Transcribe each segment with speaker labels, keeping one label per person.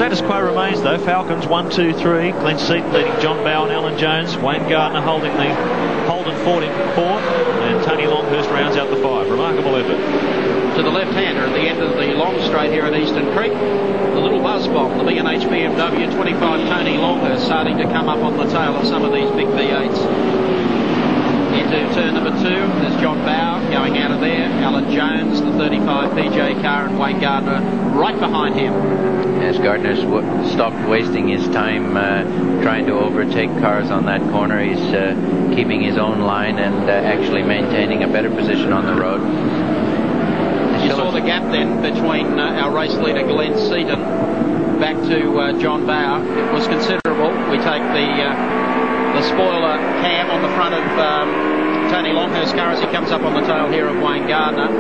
Speaker 1: status quo remains, though. Falcons 1, 2, 3. Glenn Seaton leading John Bowe and Alan Jones. Wayne Gardner holding the Holden Ford in fourth. And Tony Longhurst rounds out the 5. Remarkable effort.
Speaker 2: To the left-hander at the end of the long straight here at Eastern Creek. The little buzz bomb, the B&H BMW 25 Tony Longhurst starting to come up on the tail of some of these big V8s. Into turn number 2, there's John Bowe going out of there. Alan Jones, the 35 PJ car, and Wayne Gardner right behind him.
Speaker 3: As Gardner's stopped wasting his time trying to overtake cars on that corner, he's keeping his own line and actually maintaining a better position on the road.
Speaker 2: You saw the gap then between our race leader Glenn Seaton back to John Bowe. It was considerable. We take the spoiler cam on the front of Tony Longhurst's car as he comes up on the tail here of Wayne Gardner.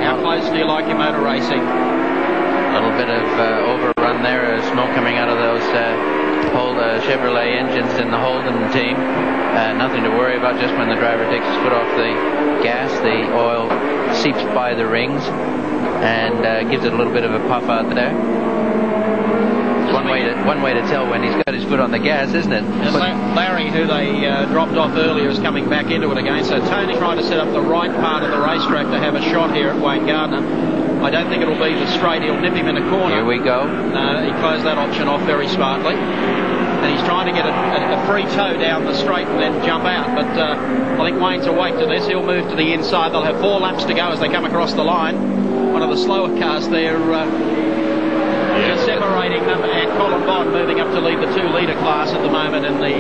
Speaker 2: How close do you like your motor racing?
Speaker 3: A little bit of overrun there, smoke coming out of those Chevrolet engines in the Holden team. Nothing to worry about. Just when the driver takes his foot off the gas, the oil seeps by the rings and gives it a little bit of a puff out there. One way to tell when he's got his foot on the gas, isn't it?
Speaker 2: Larry, who they dropped off earlier, is coming back into it again. So Tony trying to set up the right part of the racetrack to have a shot here at Wayne Gardner. I don't think it'll be the straight. He'll nip him in a corner.
Speaker 3: Here we go.
Speaker 2: He closed that option off very smartly. And he's trying to get a free toe down the straight and then jump out. But I think Wayne's awake to this. He'll move to the inside. They'll have 4 laps to go as they come across the line. One of the slower cars there separating them, and Colin Bond moving up to lead the 2-litre class at the moment in the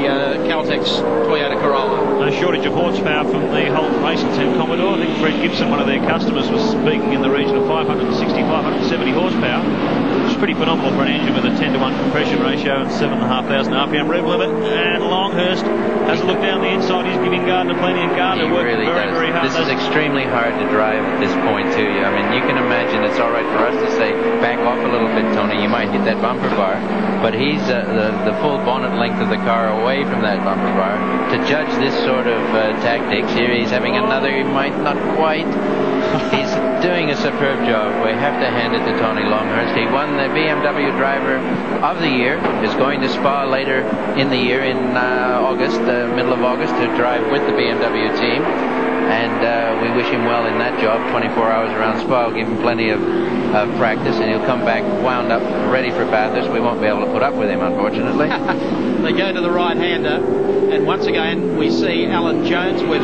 Speaker 2: Caltex Toyota Corolla.
Speaker 1: No shortage of horsepower from the Holden Racing Team Commodore. I think Fred Gibson, one of their customers, was speaking in the region of 560, 570 horsepower. Which is pretty phenomenal for an engine with a 10-to-1 compression ratio and 7,500 RPM rev limit. And Longhurst has a look down the inside. He's giving Gardner plenty, and Gardner working very hard.
Speaker 3: This is extremely hard to drive at this point too. I mean, you can imagine it's all right for us to say back off a little bit, Tony. You might hit that bumper bar, but he's the full bonnet length of the car away from that bumper bar. To judge this sort of tactics here, he's having another. He might not quite. He's doing a superb job. We have to hand it to Tony Longhurst. He won the BMW Driver of the Year. Is going to Spa later in the year in August, middle of August, to drive with the BMW team. And we wish him well in that job. 24 hours around Spa will give him plenty of practice, and he'll come back wound up, ready for Bathurst. We won't be able to put up with him, unfortunately.
Speaker 2: They go to the right-hander, and once again we see Alan Jones with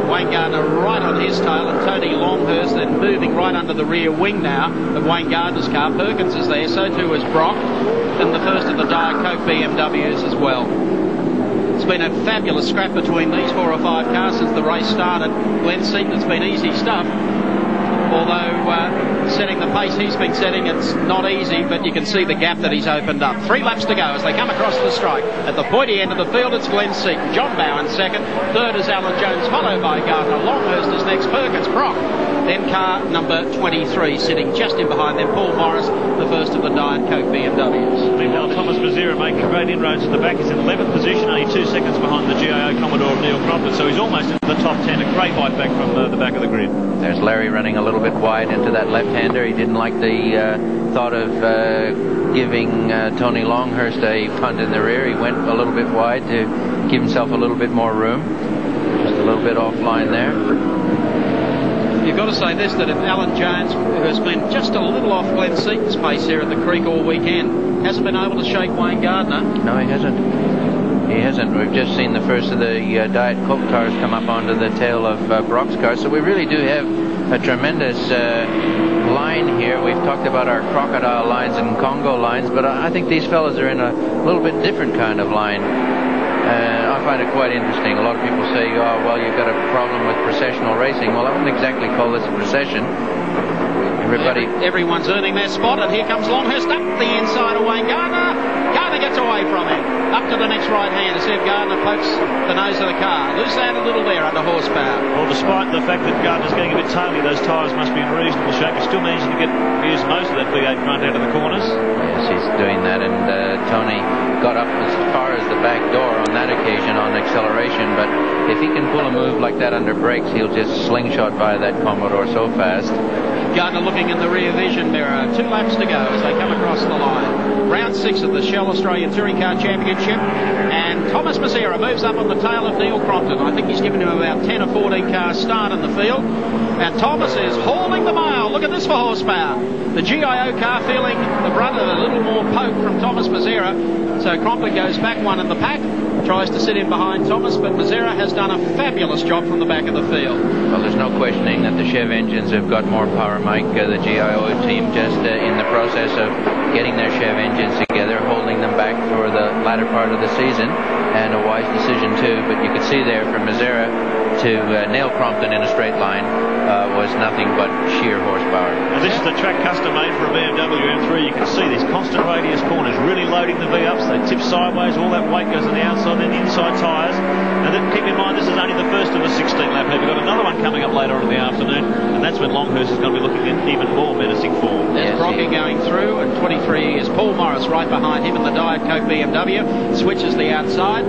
Speaker 2: Wayne Gardner right on his tail, and Tony Longhurst then moving right under the rear wing now of Wayne Gardner's car. Perkins is there, so too is Brock, and the first of the Diet Coke BMWs as well. It's been a fabulous scrap between these 4 or 5 cars since the race started. Glenn Seaton, it's been easy stuff. Although setting the pace he's been setting, it's not easy, but you can see the gap that he's opened up. 3 laps to go as they come across the strike. At the pointy end of the field, it's Glenn Seaton. John Bowe in second. Third is Alan Jones, followed by Gardner. Longhurst is next. Perkins, Brock. Then car number 23 sitting just in behind them. Paul Morris, the first of the Diet Coke BMWs.
Speaker 1: Meanwhile, Thomas Mazira making great inroads at the back. He's in 11th position, only 2 seconds behind the GIO Commodore of Neil Crompton. So he's almost into the top 10. A great bite back from the back of the grid.
Speaker 3: There's Larry running a little bit wide into that left-hander. He didn't like the thought of giving Tony Longhurst a punt in the rear. He went a little bit wide to give himself a little bit more room. Just a little bit offline there.
Speaker 2: You've got to say this, that if Alan Jones, who has been just a little off Glenn Seaton's pace here at the Creek all weekend, hasn't been able to shake Wayne Gardner.
Speaker 3: No, he hasn't. He hasn't. We've just seen the first of the Diet Coke cars come up onto the tail of Brock's car. So we really do have a tremendous line here. We've talked about our crocodile lines and Congo lines, but I think these fellas are in a little bit different kind of line. I find it quite interesting. A lot of people say, oh, well, you've got a problem with processional racing. Well, I wouldn't exactly call this a procession.
Speaker 2: Everyone's earning their spot, and here comes Longhurst up the inside of Wayne Gardner. Gardner gets away from him. Up to the next right hand to see if Gardner pokes the nose of the car. Loose out a little there under horsepower.
Speaker 1: Well, despite the fact that Gardner's getting a bit taily, those tyres must be in reasonable shape. He's still managing to use most of that V8 front out of the corners.
Speaker 3: Yes, he's doing that, and Tony got up as far as the back door on that occasion on acceleration, but if he can pull a move like that under brakes, he'll just slingshot by that Commodore so fast.
Speaker 2: Gardner looking in the rear vision mirror. 2 laps to go as they come across the line. Round Round 6 of the Shell Australian Touring Car Championship. And Thomas Mazzera moves up on the tail of Neil Crompton. I think he's given him about 10 or 14 cars start in the field. And Thomas is hauling the mile. Look at this for horsepower. The GIO car feeling the brunt of a little more poke from Thomas Mazzera. So Crompton goes back one in the pack, tries to sit in behind Thomas, but Mazzera has done a fabulous job from the back of the field.
Speaker 3: Well, there's no questioning that the Chev engines have got more power, Mike. The GIO team just in the process of getting their Chev engines together, holding them back for the latter part of the season, and a wise decision too. But you could see there from Mazzera to nail Crompton in a straight line was nothing but sheer horsepower.
Speaker 1: Now, this is the track custom made for a BMW M3. You can see these constant radius corners really loading the V-ups. They tip sideways, all that weight goes on the outside, then the inside tyres. And then keep in mind, this is only the first of the 16 lap heat. We've got another one coming up later on in the afternoon, and that's when Longhurst is going to be looking in even more menacing form.
Speaker 2: There's Brocky going through, and 23 is Paul Morris right behind him in the Diet Coke BMW. Switches the outside.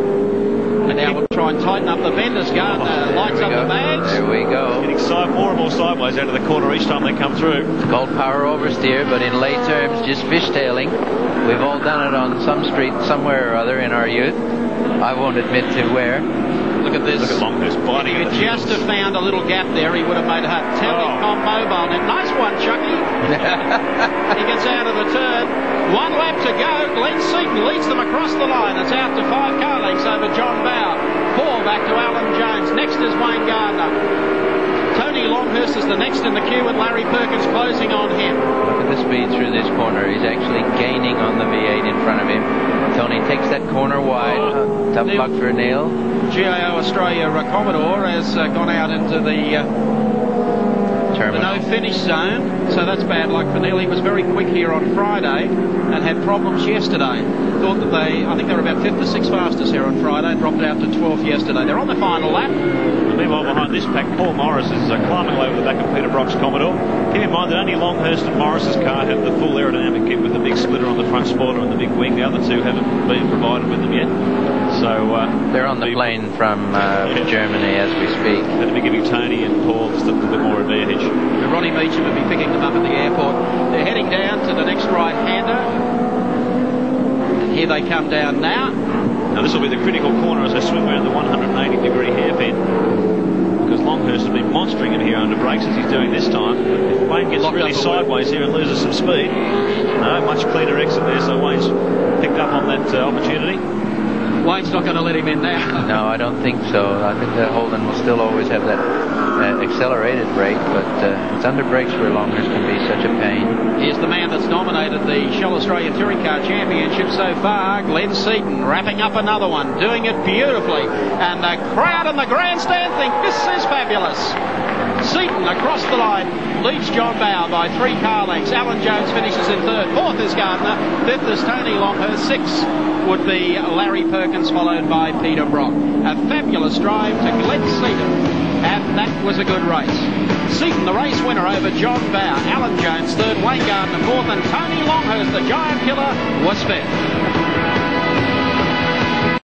Speaker 2: And now we'll try and tighten up the bend as Gardner lights up the bags.
Speaker 3: There we go.
Speaker 1: Getting more and more sideways out of the corner each time they come through.
Speaker 3: It's called power oversteer, but in lay terms, just fishtailing. We've all done it on some street somewhere or other in our youth. I won't admit to where.
Speaker 2: Look at this.
Speaker 1: Look at Longhurst biting
Speaker 2: If he just have found a little gap there, he would have made a hut. Telecom Mobile net. Nice one, Chucky. He gets out of the turn. 1 lap to go. Glenn Seaton leads them across the line. It's out to 5 car lengths over John Bow. 4 back to Alan Jones. Next is Wayne Gardner. Tony Longhurst is the next in the queue with Larry Perkins closing on him.
Speaker 3: Look at the speed through this corner. He's actually gaining on the V8 in front of him. Tony takes that corner wide. Tough luck for Neil.
Speaker 2: GIO Australia Commodore has gone out into the no finish zone, so that's bad luck for Neil. He was very quick here on Friday and had problems yesterday. Thought that I think they were about 5th or 6th fastest here on Friday and dropped out to 12th yesterday. They're on the final lap.
Speaker 1: Meanwhile, behind this pack, Paul Morris is climbing away with the back of Peter Brock's Commodore. Keep in mind that only Longhurst and Morris's car have the full aerodynamic kit with the big splitter on the front spoiler and the big wing. The other two haven't been provided with them yet. So
Speaker 3: they're on the plane from Germany as we speak.
Speaker 1: Going to be giving Tony and Paul just a little bit more advantage.
Speaker 2: Ronnie Meacham will be picking them up at the airport. They're heading down to the next right-hander. And here they come down now.
Speaker 1: Now this will be the critical corner as they swing around the 180-degree hairpin, because Longhurst has been monstering him here under brakes as he's doing this time. If Wayne gets really sideways here and loses some speed, no, much cleaner exit there, so Wayne's picked up on that opportunity.
Speaker 2: Wayne's not going to let him in now.
Speaker 3: No, I don't think so. I think that Holden will still always have that accelerated brake, but it's under brakes where Longhurst can be such a pain.
Speaker 2: Here's the man that's dominated the Shell Australian Touring Car Championship so far, Glenn Seaton, wrapping up another one, doing it beautifully. And the crowd in the grandstand think this is fabulous. Seaton across the line leads John Bow by 3 car lengths. Alan Jones finishes in 3rd. 4th is Gardner. 5th is Tony Longhurst. 6th would be Larry Perkins, followed by Peter Brock. A fabulous drive to Glenn Seaton. And that was a good race. Seaton, the race winner over John Bow. Alan Jones, 3rd. Wayne Gardner, 4th. And Tony Longhurst, the giant killer, was 5th.